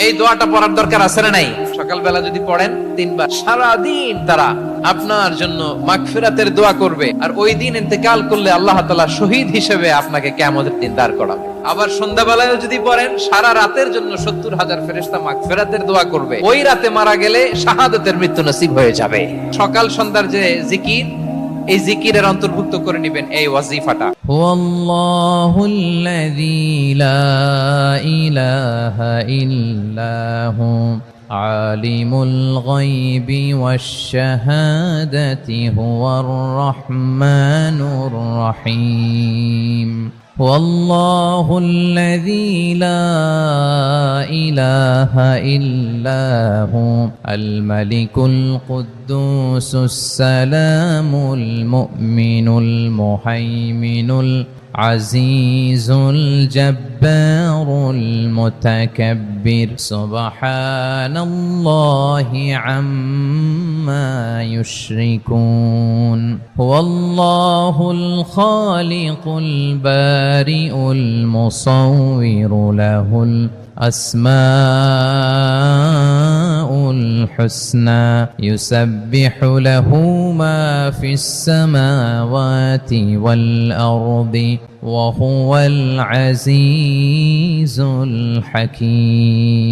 এই দোয়াটা পড়ার দরকার আছে না নাই? সকালবেলা যদি পড়েন 3 বার, সারাদিন তারা আপনার জন্য মাগফিরাতের দোয়া করবে। আর ওই দিন ইন্তেকাল করলে আল্লাহ তাআলা শহীদ হিসেবে আপনাকে কিয়ামতের দিন দাঁড় করাবে। আবার সন্ধ্যাবেলায় যদি পড়েন, সারা রাতের জন্য 70,000 ফেরেশতা মাগফিরাতের দোয়া করবে। ওই রাতে মারা গেলে শাহাদাতের মৃত্যু নসিব হয়ে যাবে। সকাল সন্ধ্যার যে জিকির, এই জিকিরের অন্তর্ভুক্ত করে নেবেন এই ওয়াজিফাটা। হুয়াল্লাহুল্লাযী লা ইলাহা ইল্লাহু আলিমুল গায়বি ওয়াশ শাহাদাতি হুয়ার রাহমানুর রহিম। والله الذي لا إله إلا هو الملك القدوس السلام المؤمن المهيمن العزيز الجبار المتكبر سبحان الله عما يشركون هو الله الخالق البارئ المصور له الأسماء الحسنى يسبح له ما في السماوات والأرض وهو العزيز الحكيم.